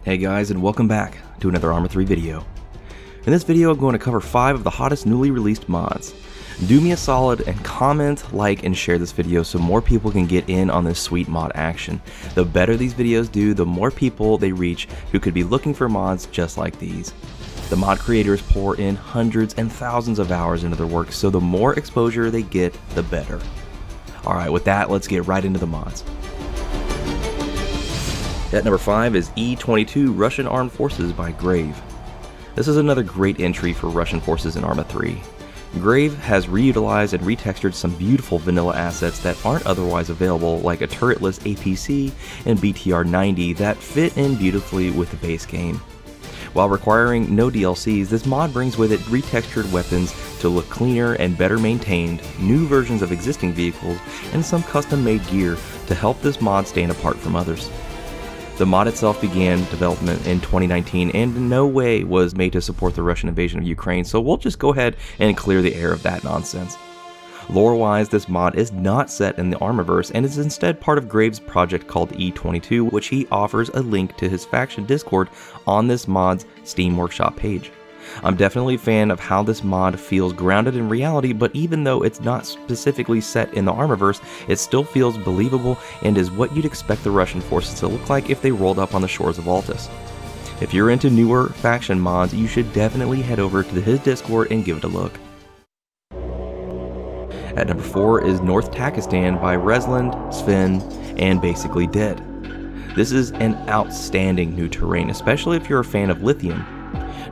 Hey guys, and welcome back to another Arma 3 video. In this video I'm going to cover 5 of the hottest newly released mods. Do me a solid and comment, like, and share this video so more people can get in on this sweet mod action. The better these videos do, the more people they reach who could be looking for mods just like these. The mod creators pour in hundreds and thousands of hours into their work, so the more exposure they get, the better. Alright, with that, let's get right into the mods. At number 5 is E-22 Russian Armed Forces by Grave. This is another great entry for Russian forces in Arma 3. Grave has reutilized and retextured some beautiful vanilla assets that aren't otherwise available, like a turretless APC and BTR-90 that fit in beautifully with the base game. While requiring no DLCs, this mod brings with it retextured weapons to look cleaner and better maintained, new versions of existing vehicles, and some custom-made gear to help this mod stand apart from others. The mod itself began development in 2019 and in no way was made to support the Russian invasion of Ukraine, so we'll just go ahead and clear the air of that nonsense. Lore-wise, this mod is not set in the Armaverse and is instead part of Grave's project called E22, which he offers a link to his faction Discord on this mod's Steam Workshop page. I'm definitely a fan of how this mod feels grounded in reality, but even though it's not specifically set in the Armaverse, it still feels believable and is what you'd expect the Russian forces to look like if they rolled up on the shores of Altus. If you're into newer faction mods, you should definitely head over to his Discord and give it a look. At number 4 is North Takistan by Resland, Sven, and Basically Dead. This is an outstanding new terrain, especially if you're a fan of lithium.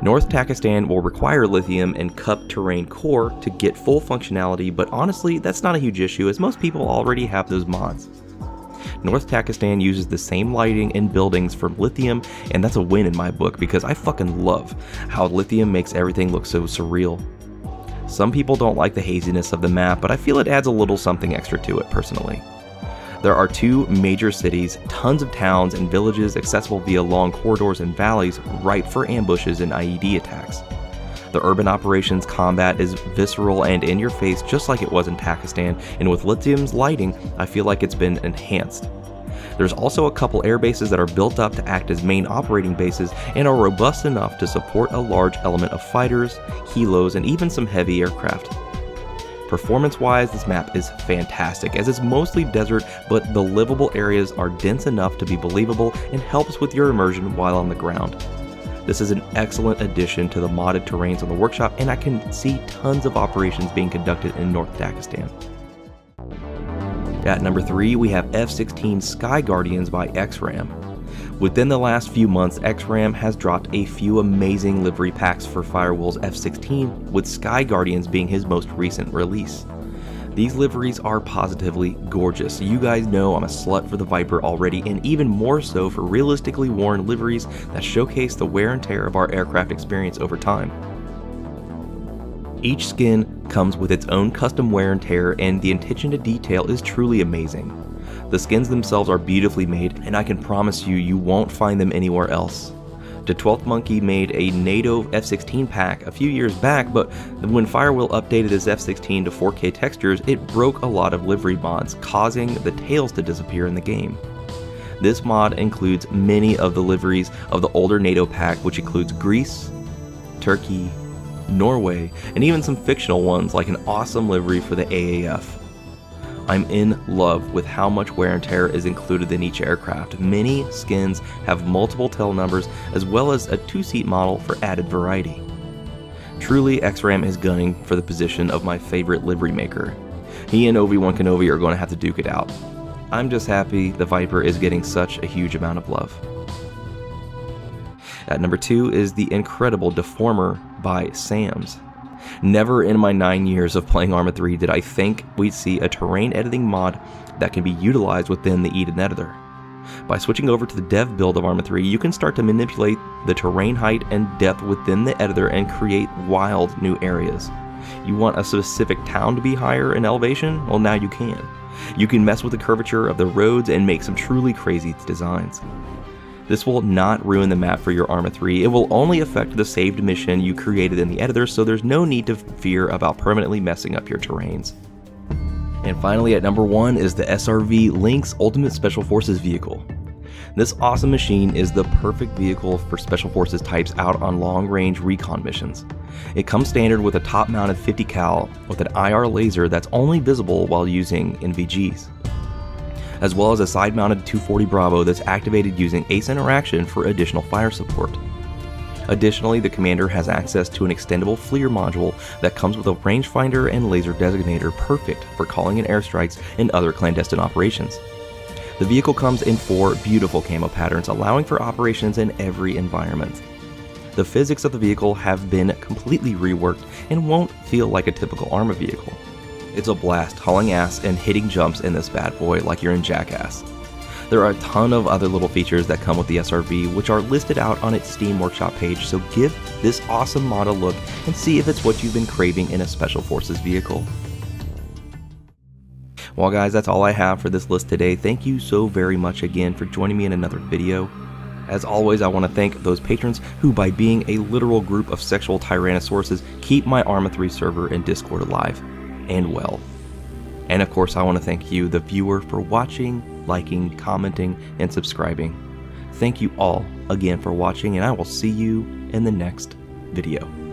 North Takistan will require lithium and cup terrain core to get full functionality, but honestly that's not a huge issue as most people already have those mods. North Takistan uses the same lighting and buildings from lithium, and that's a win in my book because I fucking love how lithium makes everything look so surreal. Some people don't like the haziness of the map, but I feel it adds a little something extra to it personally. There are 2 major cities, tons of towns and villages accessible via long corridors and valleys ripe for ambushes and IED attacks. The urban operations combat is visceral and in your face just like it was in Takistan, and with lithium's lighting, I feel like it's been enhanced. There's also a couple air bases that are built up to act as main operating bases and are robust enough to support a large element of fighters, helos, and even some heavy aircraft. Performance-wise, this map is fantastic as it's mostly desert, but the livable areas are dense enough to be believable and helps with your immersion while on the ground. This is an excellent addition to the modded terrains on the workshop, and I can see tons of operations being conducted in North Takistan. At number 3, we have F-16 Sky Guardians by XRAM. Within the last few months, XRAM has dropped a few amazing livery packs for Firewall's F-16, with Sky Guardians being his most recent release. These liveries are positively gorgeous. You guys know I'm a slut for the Viper already, and even more so for realistically worn liveries that showcase the wear and tear of our aircraft experience over time. Each skin comes with its own custom wear and tear, and the attention to detail is truly amazing. The skins themselves are beautifully made, and I can promise you won't find them anywhere else. The 12th Monkey made a NATO F-16 pack a few years back, but when Firewall updated his F-16 to 4K textures, it broke a lot of livery mods, causing the tails to disappear in the game. This mod includes many of the liveries of the older NATO pack, which includes Greece, Turkey, Norway, and even some fictional ones like an awesome livery for the AAF. I'm in love with how much wear and tear is included in each aircraft. Many skins have multiple tail numbers as well as a 2-seat model for added variety. Truly, XRAM is gunning for the position of my favorite livery maker. He and Obi-Wan Kenobi are going to have to duke it out. I'm just happy the Viper is getting such a huge amount of love. At number 2 is the incredible Deformer by Sams. Never in my 9 years of playing Arma 3 did I think we'd see a terrain editing mod that can be utilized within the Eden editor. By switching over to the dev build of Arma 3, you can start to manipulate the terrain height and depth within the editor and create wild new areas. You want a specific town to be higher in elevation? Well, now you can. You can mess with the curvature of the roads and make some truly crazy designs. This will not ruin the map for your Arma 3, it will only affect the saved mission you created in the editor, so there's no need to fear about permanently messing up your terrains. And finally at number 1 is the SRV LynX Ultimate Special Forces vehicle. This awesome machine is the perfect vehicle for Special Forces types out on long-range recon missions. It comes standard with a top-mounted 50 cal with an IR laser that's only visible while using NVGs, as well as a side-mounted 240 Bravo that's activated using ACE interaction for additional fire support. Additionally, the commander has access to an extendable FLIR module that comes with a rangefinder and laser designator, perfect for calling in airstrikes and other clandestine operations. The vehicle comes in 4 beautiful camo patterns, allowing for operations in every environment. The physics of the vehicle have been completely reworked and won't feel like a typical Arma vehicle. It's a blast hauling ass and hitting jumps in this bad boy like you're in Jackass. There are a ton of other little features that come with the SRV, which are listed out on its Steam Workshop page, so give this awesome mod a look and see if it's what you've been craving in a Special Forces vehicle. Well guys, that's all I have for this list today. Thank you so very much again for joining me in another video. As always, I want to thank those patrons who, by being a literal group of sexual tyrannosauruses, keep my Arma 3 server and Discord alive and well. And of course, I want to thank you, the viewer, for watching, liking, commenting, and subscribing. Thank you all again for watching, and I will see you in the next video.